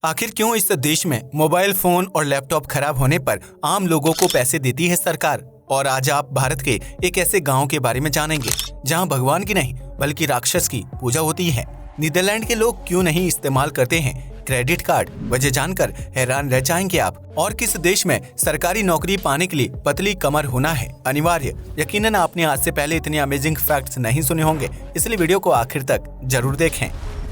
आखिर क्यों इस देश में मोबाइल फोन और लैपटॉप खराब होने पर आम लोगों को पैसे देती है सरकार। और आज आप भारत के एक ऐसे गांव के बारे में जानेंगे जहां भगवान की नहीं बल्कि राक्षस की पूजा होती है। नीदरलैंड के लोग क्यों नहीं इस्तेमाल करते हैं क्रेडिट कार्ड, वजह जानकर हैरान रह जाएंगे आप। और किस देश में सरकारी नौकरी पाने के लिए पतली कमर होना है अनिवार्य। यकीनन आपने आज से पहले इतने अमेजिंग फैक्ट्स नहीं सुने होंगे, इसलिए वीडियो को आखिर तक जरूर देखें।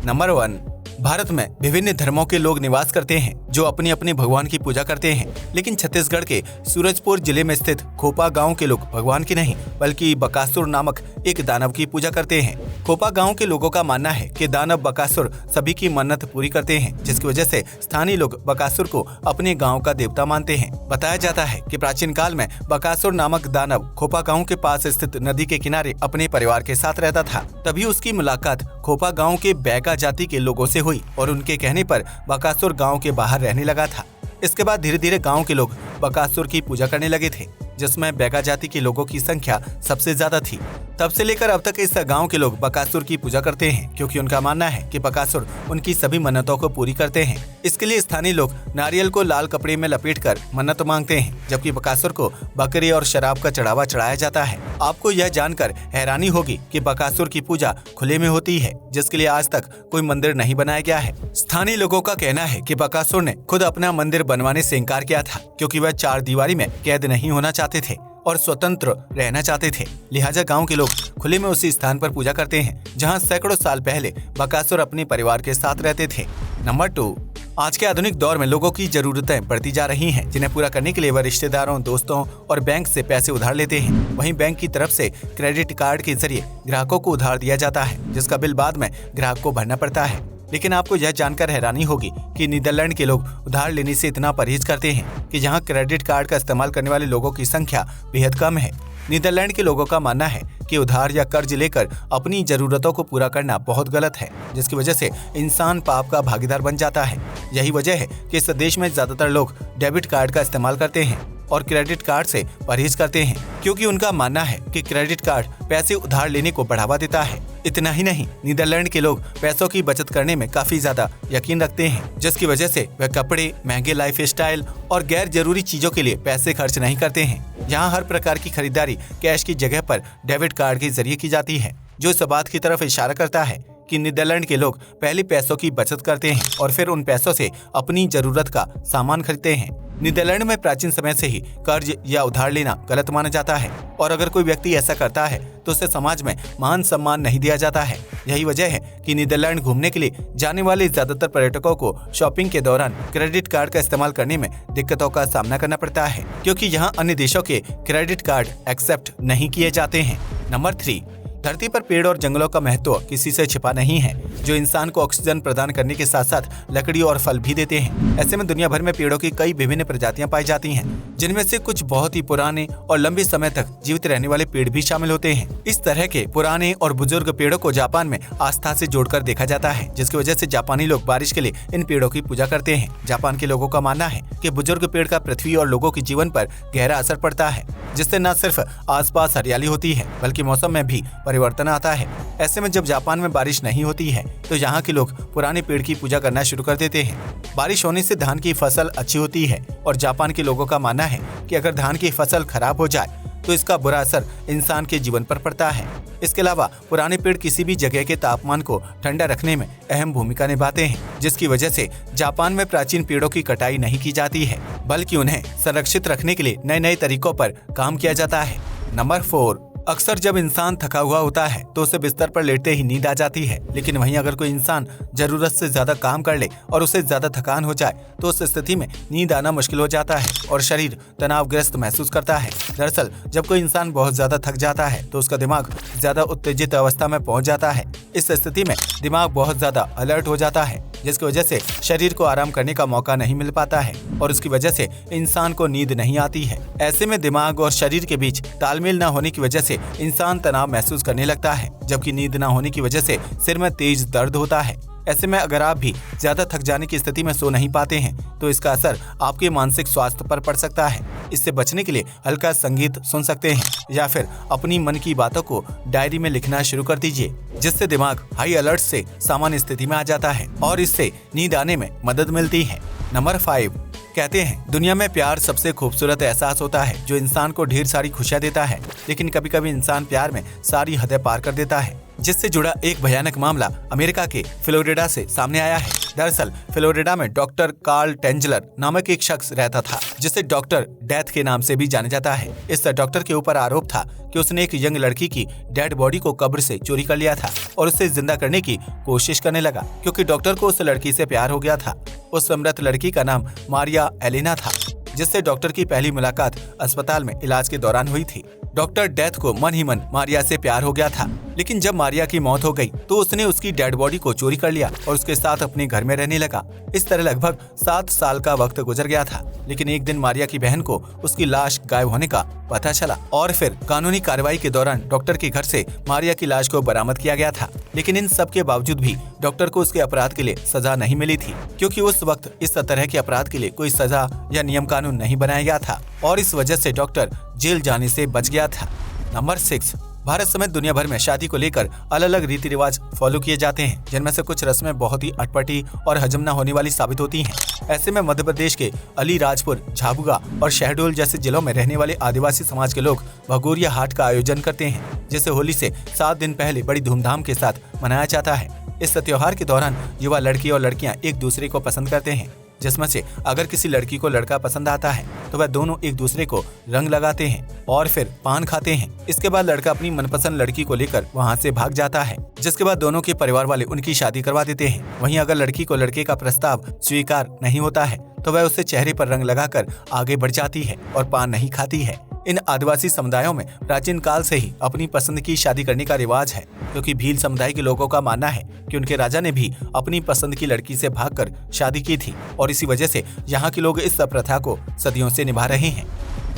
नंबर 1, भारत में विभिन्न धर्मों के लोग निवास करते हैं जो अपने अपने भगवान की पूजा करते हैं। लेकिन छत्तीसगढ़ के सूरजपुर जिले में स्थित खोपा गांव के लोग भगवान की नहीं बल्कि बकासुर नामक एक दानव की पूजा करते हैं। खोपा गांव के लोगों का मानना है कि दानव बकासुर सभी की मन्नत पूरी करते हैं, जिसकी वजह से स्थानीय लोग बकासुर को अपने गांव का देवता मानते हैं। बताया जाता है कि प्राचीन काल में बकासुर नामक दानव खोपा गांव के पास स्थित नदी के किनारे अपने परिवार के साथ रहता था। तभी उसकी मुलाकात खोपा गांव के बैगा जाति के लोगों से हुई और उनके कहने पर बकासुर गांव के बाहर रहने लगा था। इसके बाद धीरे धीरे गांव के लोग बकासुर की पूजा करने लगे थे, जिसमें बैगा जाति के लोगों की संख्या सबसे ज्यादा थी। तब से लेकर अब तक इस गांव के लोग बकासुर की पूजा करते हैं, क्योंकि उनका मानना है कि बकासुर उनकी सभी मन्नतों को पूरी करते हैं। इसके लिए स्थानीय लोग नारियल को लाल कपड़े में लपेटकर मन्नत मांगते हैं, जबकि बकासुर को बकरी और शराब का चढ़ावा चढ़ाया जाता है। आपको यह जानकर हैरानी होगी कि बकासुर की पूजा खुले में होती है, जिसके लिए आज तक कोई मंदिर नहीं बनाया गया है। स्थानीय लोगों का कहना है कि बकासुर ने खुद अपना मंदिर बनवाने से इनकार किया था, क्योंकि वह चार दीवारी में कैद नहीं होना चाहते थे और स्वतंत्र रहना चाहते थे। लिहाजा गांव के लोग खुले में उसी स्थान पर पूजा करते हैं जहां सैकड़ों साल पहले बकासुर अपने परिवार के साथ रहते थे। नंबर 2, आज के आधुनिक दौर में लोगों की जरूरतें बढ़ती जा रही हैं, जिन्हें पूरा करने के लिए वह रिश्तेदारों, दोस्तों और बैंक से पैसे उधार लेते हैं। वहीं बैंक की तरफ से क्रेडिट कार्ड के जरिए ग्राहकों को उधार दिया जाता है, जिसका बिल बाद में ग्राहक को भरना पड़ता है। लेकिन आपको यह जानकर हैरानी होगी कि नीदरलैंड के लोग उधार लेने से इतना परहेज करते हैं कि यहाँ क्रेडिट कार्ड का इस्तेमाल करने वाले लोगों की संख्या बेहद कम है। नीदरलैंड के लोगों का मानना है कि उधार या कर्ज लेकर अपनी जरूरतों को पूरा करना बहुत गलत है, जिसकी वजह से इंसान पाप का भागीदार बन जाता है। यही वजह है कि इस देश में ज्यादातर लोग डेबिट कार्ड का इस्तेमाल करते हैं और क्रेडिट कार्ड से परहेज करते हैं, क्योंकि उनका मानना है कि क्रेडिट कार्ड पैसे उधार लेने को बढ़ावा देता है। इतना ही नहीं, नीदरलैंड के लोग पैसों की बचत करने में काफी ज्यादा यकीन रखते हैं, जिसकी वजह से वह कपड़े, महंगे लाइफ स्टाइल और गैर जरूरी चीजों के लिए पैसे खर्च नहीं करते हैं। यहाँ हर प्रकार की खरीदारी कैश की जगह पर डेबिट कार्ड के जरिए की जाती है, जो इस बात की तरफ इशारा करता है कि नीदरलैंड के लोग पहले पैसों की बचत करते हैं और फिर उन पैसों से अपनी जरूरत का सामान खरीदते हैं। नीदरलैंड में प्राचीन समय से ही कर्ज या उधार लेना गलत माना जाता है, और अगर कोई व्यक्ति ऐसा करता है तो उसे समाज में मान सम्मान नहीं दिया जाता है। यही वजह है कि नीदरलैंड घूमने के लिए जाने वाले ज्यादातर पर्यटकों को शॉपिंग के दौरान क्रेडिट कार्ड का इस्तेमाल करने में दिक्कतों का सामना करना पड़ता है, क्योंकि यहाँ अन्य देशों के क्रेडिट कार्ड एक्सेप्ट नहीं किए जाते हैं। नंबर 3, धरती पर पेड़ और जंगलों का महत्व किसी से छिपा नहीं है, जो इंसान को ऑक्सीजन प्रदान करने के साथ साथ लकड़ी और फल भी देते हैं। ऐसे में दुनिया भर में पेड़ों की कई विभिन्न प्रजातियां पाई जाती हैं, जिनमें से कुछ बहुत ही पुराने और लंबे समय तक जीवित रहने वाले पेड़ भी शामिल होते हैं। इस तरह के पुराने और बुजुर्ग पेड़ों को जापान में आस्था से जोड़कर देखा जाता है, जिसकी वजह से जापानी लोग बारिश के लिए इन पेड़ों की पूजा करते हैं। जापान के लोगों का मानना है कि बुजुर्ग पेड़ का पृथ्वी और लोगों के जीवन पर गहरा असर पड़ता है, जिससे न सिर्फ आसपास हरियाली होती है बल्कि मौसम में भी परिवर्तन आता है। ऐसे में जब जापान में बारिश नहीं होती है तो यहाँ के लोग पुराने पेड़ की पूजा करना शुरू कर देते हैं। बारिश होने से धान की फसल अच्छी होती है, और जापान के लोगों का मानना है कि अगर धान की फसल खराब हो जाए तो इसका बुरा असर इंसान के जीवन पर पड़ता है। इसके अलावा पुराने पेड़ किसी भी जगह के तापमान को ठंडा रखने में अहम भूमिका निभाते हैं, जिसकी वजह से जापान में प्राचीन पेड़ों की कटाई नहीं की जाती है, बल्कि उन्हें संरक्षित रखने के लिए नए नए तरीकों पर काम किया जाता है। नंबर 4, अक्सर जब इंसान थका हुआ होता है तो उसे बिस्तर पर लेटते ही नींद आ जाती है। लेकिन वहीं अगर कोई इंसान जरूरत से ज्यादा काम कर ले और उसे ज्यादा थकान हो जाए तो उस स्थिति में नींद आना मुश्किल हो जाता है और शरीर तनावग्रस्त महसूस करता है। दरअसल जब कोई इंसान बहुत ज्यादा थक जाता है तो उसका दिमाग ज्यादा उत्तेजित अवस्था में पहुंच जाता है। इस स्थिति में दिमाग बहुत ज्यादा अलर्ट हो जाता है, जिसकी वजह से शरीर को आराम करने का मौका नहीं मिल पाता है और उसकी वजह से इंसान को नींद नहीं आती है। ऐसे में दिमाग और शरीर के बीच तालमेल न होने की वजह से इंसान तनाव महसूस करने लगता है, जबकि नींद न होने की वजह से सिर में तेज दर्द होता है। ऐसे में अगर आप भी ज्यादा थक जाने की स्थिति में सो नहीं पाते हैं तो इसका असर आपके मानसिक स्वास्थ्य पर पड़ सकता है। इससे बचने के लिए हल्का संगीत सुन सकते हैं या फिर अपनी मन की बातों को डायरी में लिखना शुरू कर दीजिए, जिससे दिमाग हाई अलर्ट से सामान्य स्थिति में आ जाता है और इससे नींद आने में मदद मिलती है। नंबर 5, कहते हैं दुनिया में प्यार सबसे खूबसूरत एहसास होता है जो इंसान को ढेर सारी खुशियां देता है, लेकिन कभी कभी इंसान प्यार में सारी हदें पार कर देता है, जिससे जुड़ा एक भयानक मामला अमेरिका के फ्लोरिडा से सामने आया है। दरअसल फ्लोरिडा में डॉक्टर कार्ल टेंजलर नामक एक शख्स रहता था, जिसे डॉक्टर डेथ के नाम से भी जाना जाता है। इस डॉक्टर के ऊपर आरोप था कि उसने एक यंग लड़की की डेड बॉडी को कब्र से चोरी कर लिया था और उसे जिंदा करने की कोशिश करने लगा, क्योंकि डॉक्टर को उस लड़की से प्यार हो गया था। उस मृत लड़की का नाम मारिया एलेना था, जिससे डॉक्टर की पहली मुलाकात अस्पताल में इलाज के दौरान हुई थी। डॉक्टर डेथ को मन ही मन मारिया से प्यार हो गया था, लेकिन जब मारिया की मौत हो गई तो उसने उसकी डेड बॉडी को चोरी कर लिया और उसके साथ अपने घर में रहने लगा। इस तरह लगभग 7 साल का वक्त गुजर गया था, लेकिन एक दिन मारिया की बहन को उसकी लाश गायब होने का पता चला और फिर कानूनी कार्रवाई के दौरान डॉक्टर के घर से मारिया की लाश को बरामद किया गया था। लेकिन इन सब के बावजूद भी डॉक्टर को उसके अपराध के लिए सजा नहीं मिली थी, क्योंकि उस वक्त इस तरह के अपराध के लिए कोई सजा या नियम कानून नहीं बनाया गया था और इस वजह से डॉक्टर जेल जाने से बच गया था। नंबर 6, भारत समेत दुनिया भर में शादी को लेकर अलग अलग रीति रिवाज फॉलो किए जाते हैं, जिनमें से कुछ रस्में बहुत ही अटपटी और हजम न होने वाली साबित होती हैं। ऐसे में मध्य प्रदेश के अलीराजपुर, झाबुआ और शहडोल जैसे जिलों में रहने वाले आदिवासी समाज के लोग भगोरिया हाट का आयोजन करते हैं, जिसे होली से 7 दिन पहले बड़ी धूमधाम के साथ मनाया जाता है। इस त्योहार के दौरान युवा लड़की और लड़कियां एक दूसरे को पसंद करते हैं, जिसमें से अगर किसी लड़की को लड़का पसंद आता है तो वह दोनों एक दूसरे को रंग लगाते हैं और फिर पान खाते हैं। इसके बाद लड़का अपनी मनपसंद लड़की को लेकर वहां से भाग जाता है, जिसके बाद दोनों के परिवार वाले उनकी शादी करवा देते हैं। वहीं अगर लड़की को लड़के का प्रस्ताव स्वीकार नहीं होता है तो वह उससे चेहरे पर रंग लगाकर आगे बढ़ जाती है और पान नहीं खाती है। इन आदिवासी समुदायों में प्राचीन काल से ही अपनी पसंद की शादी करने का रिवाज है, क्योंकि भील समुदाय के लोगों का मानना है कि उनके राजा ने भी अपनी पसंद की लड़की से भागकर शादी की थी और इसी वजह से यहाँ के लोग इस प्रथा को सदियों से निभा रहे हैं।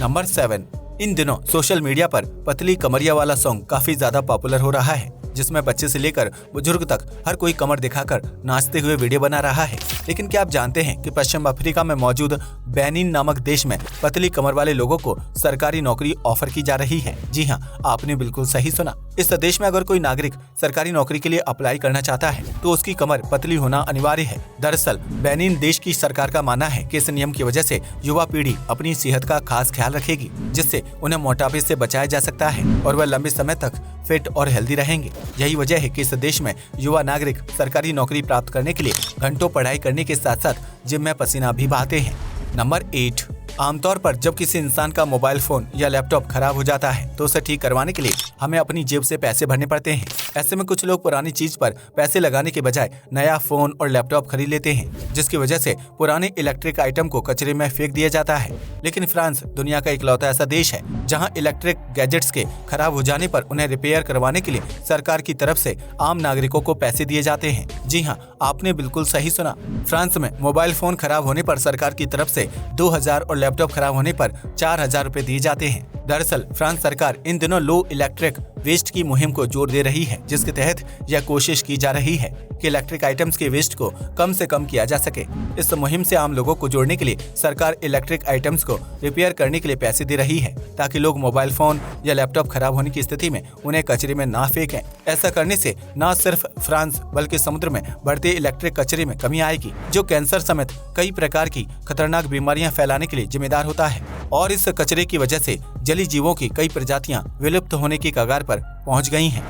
नंबर 7, इन दिनों सोशल मीडिया पर पतली कमरिया वाला सॉन्ग काफी ज्यादा पॉपुलर हो रहा है, जिसमें बच्चे से लेकर बुजुर्ग तक हर कोई कमर दिखाकर नाचते हुए वीडियो बना रहा है। लेकिन क्या आप जानते हैं कि पश्चिम अफ्रीका में मौजूद बेनिन नामक देश में पतली कमर वाले लोगों को सरकारी नौकरी ऑफर की जा रही है? जी हाँ, आपने बिल्कुल सही सुना। इस देश में अगर कोई नागरिक सरकारी नौकरी के लिए अप्लाई करना चाहता है तो उसकी कमर पतली होना अनिवार्य है। दरअसल बेनिन देश की सरकार का मानना है कि इस नियम की वजह से युवा पीढ़ी अपनी सेहत का खास ख्याल रखेगी, जिससे उन्हें मोटापे से बचाया जा सकता है और वह लंबे समय तक फिट और हेल्दी रहेंगे। यही वजह है कि इस देश में युवा नागरिक सरकारी नौकरी प्राप्त करने के लिए घंटों पढ़ाई करने के साथ साथ जिम में पसीना भी बहाते हैं। नंबर 8, आमतौर पर जब किसी इंसान का मोबाइल फोन या लैपटॉप खराब हो जाता है तो उसे ठीक करवाने के लिए हमें अपनी जेब से पैसे भरने पड़ते हैं। ऐसे में कुछ लोग पुरानी चीज पर पैसे लगाने के बजाय नया फोन और लैपटॉप खरीद लेते हैं, जिसकी वजह से पुराने इलेक्ट्रिक आइटम को कचरे में फेंक दिया जाता है। लेकिन फ्रांस दुनिया का इकलौता ऐसा देश है जहां इलेक्ट्रिक गैजेट्स के खराब हो जाने पर उन्हें रिपेयर करवाने के लिए सरकार की तरफ से आम नागरिकों को पैसे दिए जाते हैं। जी हाँ, आपने बिल्कुल सही सुना। फ्रांस में मोबाइल फोन खराब होने पर सरकार की तरफ से 2000 और लैपटॉप खराब होने पर 4000 रुपए दिए जाते हैं। दरअसल फ्रांस सरकार इन दिनों लो इलेक्ट्रिक वेस्ट की मुहिम को जोर दे रही है, जिसके तहत यह कोशिश की जा रही है कि इलेक्ट्रिक आइटम्स के वेस्ट को कम से कम किया जा सके। इस मुहिम से आम लोगों को जोड़ने के लिए सरकार इलेक्ट्रिक आइटम्स को रिपेयर करने के लिए पैसे दे रही है, ताकि लोग मोबाइल फोन या लैपटॉप खराब होने की स्थिति में उन्हें कचरे में ना फेंकें। ऐसा करने से न सिर्फ फ्रांस बल्कि समुद्र में बढ़ते इलेक्ट्रिक कचरे में कमी आएगी, जो कैंसर समेत कई प्रकार की खतरनाक बीमारियां फैलाने के लिए जिम्मेदार होता है। और इस कचरे की वजह से जलीय जीवों की कई प्रजातियां विलुप्त होने की कगार पर पहुंच गई हैं।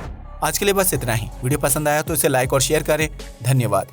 आज के लिए बस इतना ही। वीडियो पसंद आया तो इसे लाइक और शेयर करें। धन्यवाद।